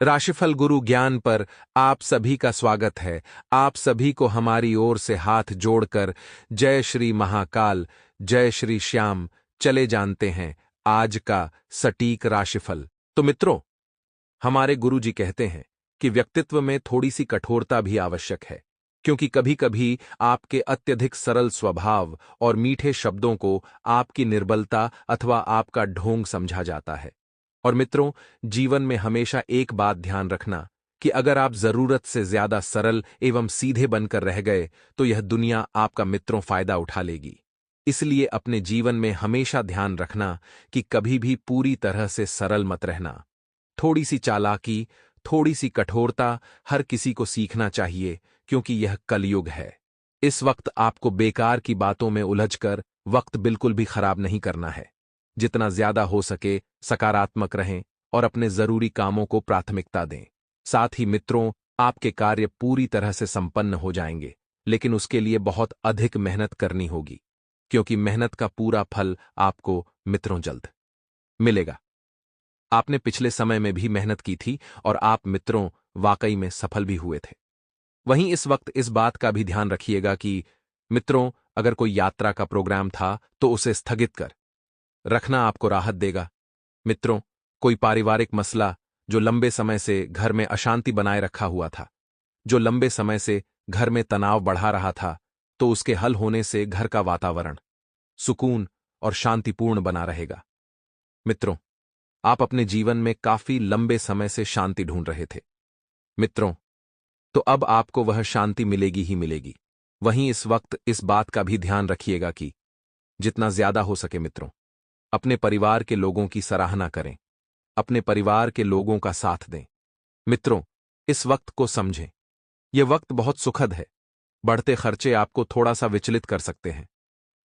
राशिफल गुरु ज्ञान पर आप सभी का स्वागत है। आप सभी को हमारी ओर से हाथ जोड़कर जय श्री महाकाल, जय श्री श्याम। चले जानते हैं आज का सटीक राशिफल। तो मित्रों, हमारे गुरु जी कहते हैं कि व्यक्तित्व में थोड़ी सी कठोरता भी आवश्यक है, क्योंकि कभी कभी आपके अत्यधिक सरल स्वभाव और मीठे शब्दों को आपकी निर्बलता अथवा आपका ढोंग समझा जाता है। और मित्रों, जीवन में हमेशा एक बात ध्यान रखना कि अगर आप जरूरत से ज्यादा सरल एवं सीधे बनकर रह गए तो यह दुनिया आपका मित्रों फायदा उठा लेगी। इसलिए अपने जीवन में हमेशा ध्यान रखना कि कभी भी पूरी तरह से सरल मत रहना। थोड़ी सी चालाकी, थोड़ी सी कठोरता हर किसी को सीखना चाहिए, क्योंकि यह कलयुग है। इस वक्त आपको बेकार की बातों में उलझकर वक्त बिल्कुल भी खराब नहीं करना है। जितना ज्यादा हो सके सकारात्मक रहें और अपने जरूरी कामों को प्राथमिकता दें। साथ ही मित्रों, आपके कार्य पूरी तरह से संपन्न हो जाएंगे, लेकिन उसके लिए बहुत अधिक मेहनत करनी होगी, क्योंकि मेहनत का पूरा फल आपको मित्रों जल्द मिलेगा। आपने पिछले समय में भी मेहनत की थी और आप मित्रों वाकई में सफल भी हुए थे। वहीं इस वक्त इस बात का भी ध्यान रखिएगा कि मित्रों, अगर कोई यात्रा का प्रोग्राम था तो उसे स्थगित कर रखना आपको राहत देगा। मित्रों, कोई पारिवारिक मसला जो लंबे समय से घर में अशांति बनाए रखा हुआ था, जो लंबे समय से घर में तनाव बढ़ा रहा था, तो उसके हल होने से घर का वातावरण सुकून और शांतिपूर्ण बना रहेगा। मित्रों, आप अपने जीवन में काफी लंबे समय से शांति ढूंढ रहे थे। मित्रों, तो अब आपको वह शांति मिलेगी ही मिलेगी। वहीं इस वक्त इस बात का भी ध्यान रखिएगा कि जितना ज्यादा हो सके मित्रों, अपने परिवार के लोगों की सराहना करें, अपने परिवार के लोगों का साथ दें। मित्रों, इस वक्त को समझें। यह वक्त बहुत सुखद है। बढ़ते खर्चे आपको थोड़ा सा विचलित कर सकते हैं,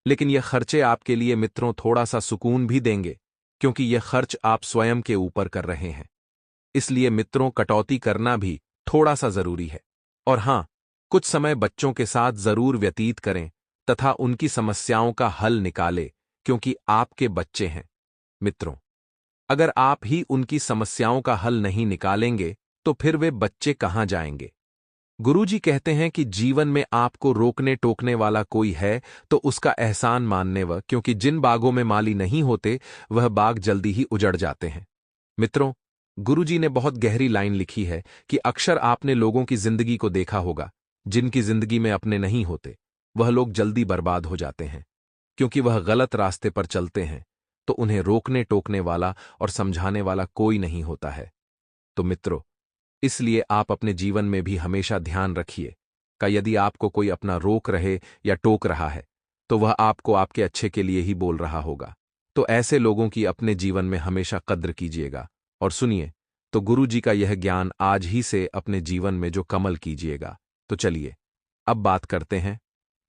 लेकिन यह खर्चे आपके लिए मित्रों थोड़ा सा सुकून भी देंगे, क्योंकि यह खर्च आप स्वयं के ऊपर कर रहे हैं। इसलिए मित्रों, कटौती करना भी थोड़ा सा जरूरी है। और हां, कुछ समय बच्चों के साथ जरूर व्यतीत करें तथा उनकी समस्याओं का हल निकालें, क्योंकि आपके बच्चे हैं। मित्रों, अगर आप ही उनकी समस्याओं का हल नहीं निकालेंगे तो फिर वे बच्चे कहां जाएंगे। गुरुजी कहते हैं कि जीवन में आपको रोकने टोकने वाला कोई है तो उसका एहसान मानने व, क्योंकि जिन बागों में माली नहीं होते वह बाग जल्दी ही उजड़ जाते हैं। मित्रों, गुरुजी ने बहुत गहरी लाइन लिखी है कि अक्सर आपने लोगों की जिंदगी को देखा होगा जिनकी जिंदगी में अपने नहीं होते। वह लोग जल्दी बर्बाद हो जाते हैं, क्योंकि वह गलत रास्ते पर चलते हैं, तो उन्हें रोकने टोकने वाला और समझाने वाला कोई नहीं होता है। तो मित्रों, इसलिए आप अपने जीवन में भी हमेशा ध्यान रखिए कि यदि आपको कोई अपना रोक रहे या टोक रहा है तो वह आपको आपके अच्छे के लिए ही बोल रहा होगा। तो ऐसे लोगों की अपने जीवन में हमेशा कद्र कीजिएगा और सुनिए तो गुरु जी का यह ज्ञान आज ही से अपने जीवन में जो कमल कीजिएगा। तो चलिए अब बात करते हैं।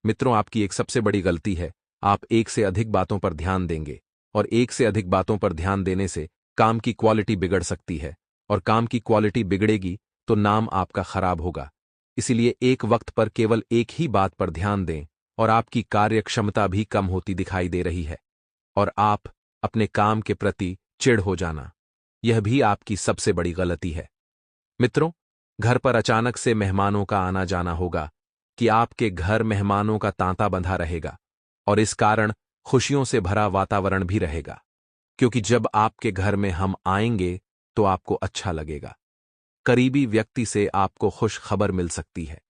मित्रों, आपकी एक सबसे बड़ी गलती है, आप एक से अधिक बातों पर ध्यान देंगे और एक से अधिक बातों पर ध्यान देने से काम की क्वालिटी बिगड़ सकती है, और काम की क्वालिटी बिगड़ेगी तो नाम आपका खराब होगा। इसीलिए एक वक्त पर केवल एक ही बात पर ध्यान दें, और आपकी कार्य क्षमता भी कम होती दिखाई दे रही है, और आप अपने काम के प्रति चिढ़ हो जाना, यह भी आपकी सबसे बड़ी गलती है। मित्रों, घर पर अचानक से मेहमानों का आना जाना होगा कि आपके घर मेहमानों का तांता बंधा रहेगा, और इस कारण खुशियों से भरा वातावरण भी रहेगा, क्योंकि जब आपके घर में हम आएंगे तो आपको अच्छा लगेगा। करीबी व्यक्ति से आपको खुश खबर मिल सकती है,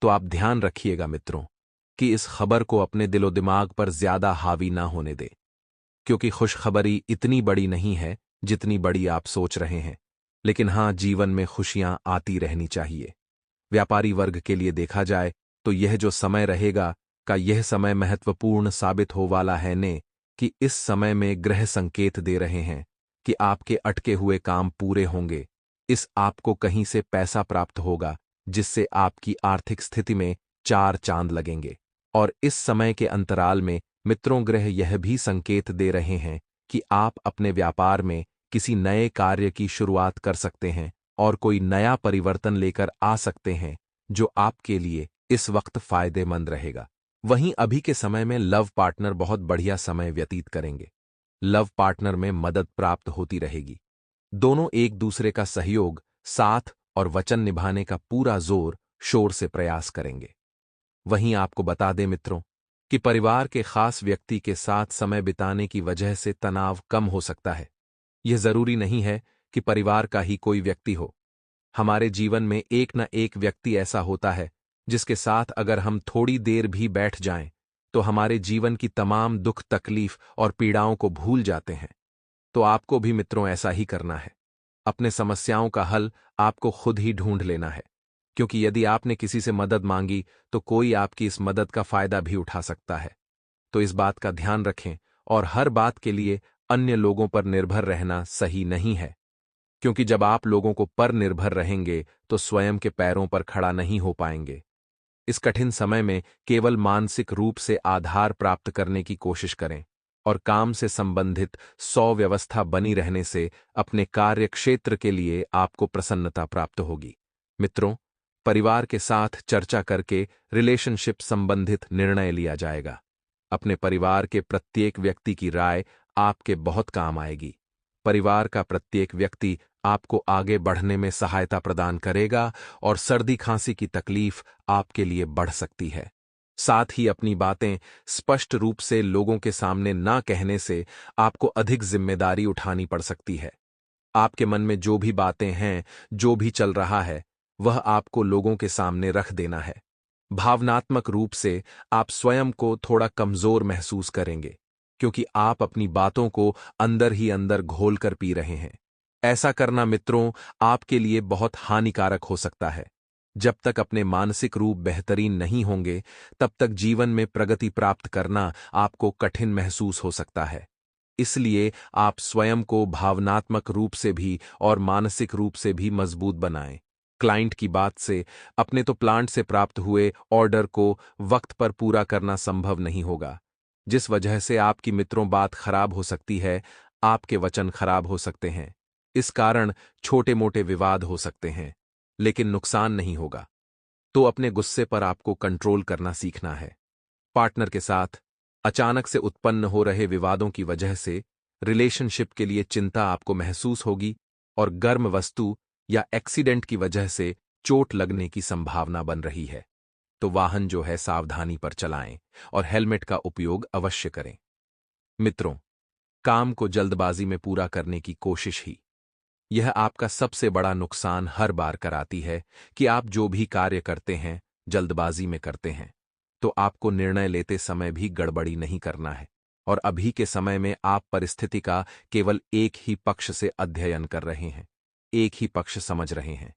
तो आप ध्यान रखिएगा मित्रों कि इस खबर को अपने दिलो दिमाग पर ज्यादा हावी ना होने दें, क्योंकि खुशखबरी इतनी बड़ी नहीं है जितनी बड़ी आप सोच रहे हैं। लेकिन हां, जीवन में खुशियां आती रहनी चाहिए। व्यापारी वर्ग के लिए देखा जाए तो यह जो समय रहेगा का यह समय महत्वपूर्ण साबित हो वाला है ने कि इस समय में ग्रह संकेत दे रहे हैं कि आपके अटके हुए काम पूरे होंगे। इस आपको कहीं से पैसा प्राप्त होगा, जिससे आपकी आर्थिक स्थिति में चार चांद लगेंगे। और इस समय के अंतराल में मित्रों, ग्रह यह भी संकेत दे रहे हैं कि आप अपने व्यापार में किसी नए कार्य की शुरुआत कर सकते हैं और कोई नया परिवर्तन लेकर आ सकते हैं जो आपके लिए इस वक्त फायदेमंद रहेगा। वहीं अभी के समय में लव पार्टनर बहुत बढ़िया समय व्यतीत करेंगे। लव पार्टनर में मदद प्राप्त होती रहेगी। दोनों एक दूसरे का सहयोग साथ और वचन निभाने का पूरा जोर शोर से प्रयास करेंगे। वहीं आपको बता दें मित्रों कि परिवार के खास व्यक्ति के साथ समय बिताने की वजह से तनाव कम हो सकता है। यह जरूरी नहीं है कि परिवार का ही कोई व्यक्ति हो। हमारे जीवन में एक न एक व्यक्ति ऐसा होता है जिसके साथ अगर हम थोड़ी देर भी बैठ जाएं तो हमारे जीवन की तमाम दुख तकलीफ और पीड़ाओं को भूल जाते हैं। तो आपको भी मित्रों ऐसा ही करना है। अपने समस्याओं का हल आपको खुद ही ढूंढ लेना है, क्योंकि यदि आपने किसी से मदद मांगी तो कोई आपकी इस मदद का फायदा भी उठा सकता है। तो इस बात का ध्यान रखें और हर बात के लिए अन्य लोगों पर निर्भर रहना सही नहीं है, क्योंकि जब आप लोगों को पर निर्भर रहेंगे तो स्वयं के पैरों पर खड़ा नहीं हो पाएंगे। इस कठिन समय में केवल मानसिक रूप से आधार प्राप्त करने की कोशिश करें और काम से संबंधित व्यवस्था बनी रहने से अपने कार्य क्षेत्र के लिए आपको प्रसन्नता प्राप्त होगी। मित्रों, परिवार के साथ चर्चा करके रिलेशनशिप संबंधित निर्णय लिया जाएगा। अपने परिवार के प्रत्येक व्यक्ति की राय आपके बहुत काम आएगी। परिवार का प्रत्येक व्यक्ति आपको आगे बढ़ने में सहायता प्रदान करेगा और सर्दी खांसी की तकलीफ आपके लिए बढ़ सकती है। साथ ही अपनी बातें स्पष्ट रूप से लोगों के सामने ना कहने से आपको अधिक जिम्मेदारी उठानी पड़ सकती है। आपके मन में जो भी बातें हैं, जो भी चल रहा है, वह आपको लोगों के सामने रख देना है। भावनात्मक रूप से आप स्वयं को थोड़ा कमजोर महसूस करेंगे, क्योंकि आप अपनी बातों को अंदर ही अंदर घोल कर पी रहे हैं। ऐसा करना मित्रों आपके लिए बहुत हानिकारक हो सकता है। जब तक अपने मानसिक रूप बेहतरीन नहीं होंगे, तब तक जीवन में प्रगति प्राप्त करना आपको कठिन महसूस हो सकता है। इसलिए आप स्वयं को भावनात्मक रूप से भी और मानसिक रूप से भी मजबूत बनाएं। क्लाइंट की बात से अपने तो प्लांट से प्राप्त हुए ऑर्डर को वक्त पर पूरा करना संभव नहीं होगा, जिस वजह से आपकी मित्रों बात खराब हो सकती है, आपके वचन खराब हो सकते हैं। इस कारण छोटे मोटे विवाद हो सकते हैं, लेकिन नुकसान नहीं होगा। तो अपने गुस्से पर आपको कंट्रोल करना सीखना है। पार्टनर के साथ अचानक से उत्पन्न हो रहे विवादों की वजह से रिलेशनशिप के लिए चिंता आपको महसूस होगी और गर्म वस्तु या एक्सीडेंट की वजह से चोट लगने की संभावना बन रही है। तो वाहन जो है सावधानी पर चलाएं और हेलमेट का उपयोग अवश्य करें। मित्रों, काम को जल्दबाजी में पूरा करने की कोशिश ही यह आपका सबसे बड़ा नुकसान हर बार कराती है कि आप जो भी कार्य करते हैं जल्दबाजी में करते हैं। तो आपको निर्णय लेते समय भी गड़बड़ी नहीं करना है और अभी के समय में आप परिस्थिति का केवल एक ही पक्ष से अध्ययन कर रहे हैं, एक ही पक्ष समझ रहे हैं।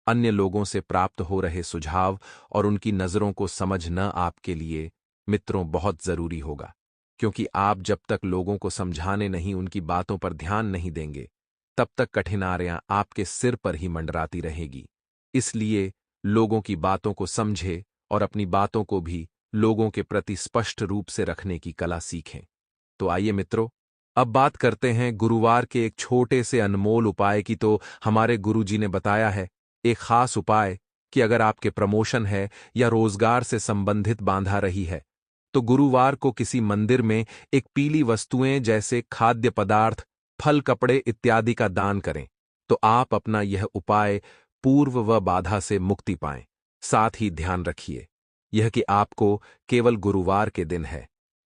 अन्य लोगों से प्राप्त हो रहे सुझाव और उनकी नजरों को समझना आपके लिए मित्रों बहुत जरूरी होगा, क्योंकि आप जब तक लोगों को समझाने नहीं, उनकी बातों पर ध्यान नहीं देंगे, तब तक कठिनाइयां आपके सिर पर ही मंडराती रहेगी। इसलिए लोगों की बातों को समझे और अपनी बातों को भी लोगों के प्रति स्पष्ट रूप से रखने की कला सीखें। तो आइए मित्रों, अब बात करते हैं गुरुवार के एक छोटे से अनमोल उपाय की। तो हमारे गुरुजी ने बताया है एक खास उपाय कि अगर आपके प्रमोशन है या रोजगार से संबंधित बाधा रही है, तो गुरुवार को किसी मंदिर में एक पीली वस्तुएं जैसे खाद्य पदार्थ, फल, कपड़े इत्यादि का दान करें। तो आप अपना यह उपाय पूर्व व बाधा से मुक्ति पाएं। साथ ही ध्यान रखिए यह कि आपको केवल गुरुवार के दिन है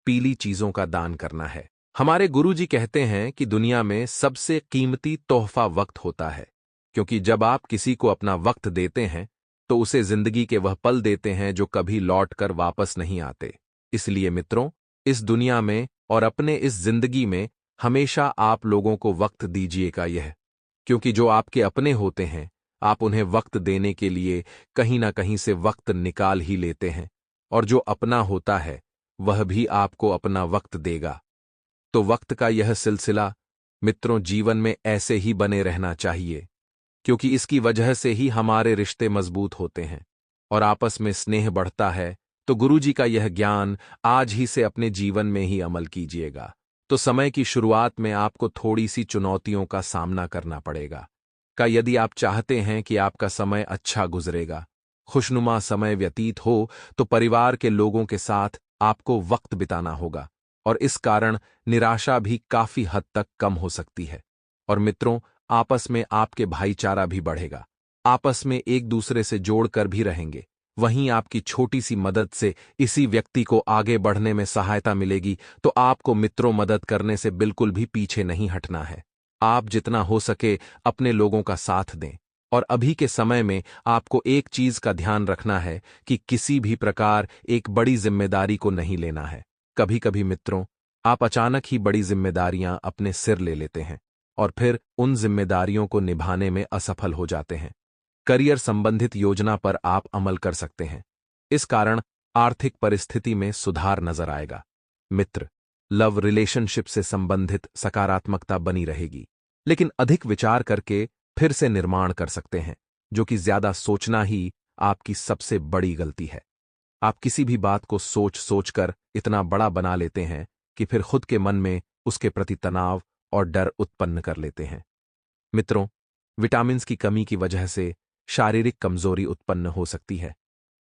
पीली चीजों का दान करना है। हमारे गुरुजी कहते हैं कि दुनिया में सबसे कीमती तोहफा वक्त होता है, क्योंकि जब आप किसी को अपना वक्त देते हैं तो उसे जिंदगी के वह पल देते हैं जो कभी लौट कर वापस नहीं आते। इसलिए मित्रों, इस दुनिया में और अपने इस जिंदगी में हमेशा आप लोगों को वक्त दीजिएगा यह, क्योंकि जो आपके अपने होते हैं आप उन्हें वक्त देने के लिए कहीं ना कहीं से वक्त निकाल ही लेते हैं, और जो अपना होता है वह भी आपको अपना वक्त देगा। तो वक्त का यह सिलसिला मित्रों जीवन में ऐसे ही बने रहना चाहिए, क्योंकि इसकी वजह से ही हमारे रिश्ते मजबूत होते हैं और आपस में स्नेह बढ़ता है। तो गुरुजी का यह ज्ञान आज ही से अपने जीवन में ही अमल कीजिएगा। तो समय की शुरुआत में आपको थोड़ी सी चुनौतियों का सामना करना पड़ेगा। यदि आप चाहते हैं कि आपका समय अच्छा गुजरेगा, खुशनुमा समय व्यतीत हो, तो परिवार के लोगों के साथ आपको वक्त बिताना होगा और इस कारण निराशा भी काफी हद तक कम हो सकती है। और मित्रों, आपस में आपके भाईचारा भी बढ़ेगा। आपस में एक दूसरे से जोड़कर भी रहेंगे। वहीं आपकी छोटी सी मदद से इसी व्यक्ति को आगे बढ़ने में सहायता मिलेगी, तो आपको मित्रों मदद करने से बिल्कुल भी पीछे नहीं हटना है। आप जितना हो सके अपने लोगों का साथ दें। और अभी के समय में आपको एक चीज का ध्यान रखना है कि किसी भी प्रकार एक बड़ी जिम्मेदारी को नहीं लेना है। कभी कभी मित्रों, आप अचानक ही बड़ी जिम्मेदारियां अपने सिर ले लेते हैं और फिर उन जिम्मेदारियों को निभाने में असफल हो जाते हैं। करियर संबंधित योजना पर आप अमल कर सकते हैं। इस कारण आर्थिक परिस्थिति में सुधार नजर आएगा। मित्र, लव रिलेशनशिप से संबंधित सकारात्मकता बनी रहेगी, लेकिन अधिक विचार करके फिर से निर्माण कर सकते हैं, जो कि ज्यादा सोचना ही आपकी सबसे बड़ी गलती है। आप किसी भी बात को सोच सोचकर इतना बड़ा बना लेते हैं कि फिर खुद के मन में उसके प्रति तनाव और डर उत्पन्न कर लेते हैं। मित्रों, विटामिन्स की कमी की वजह से शारीरिक कमजोरी उत्पन्न हो सकती है।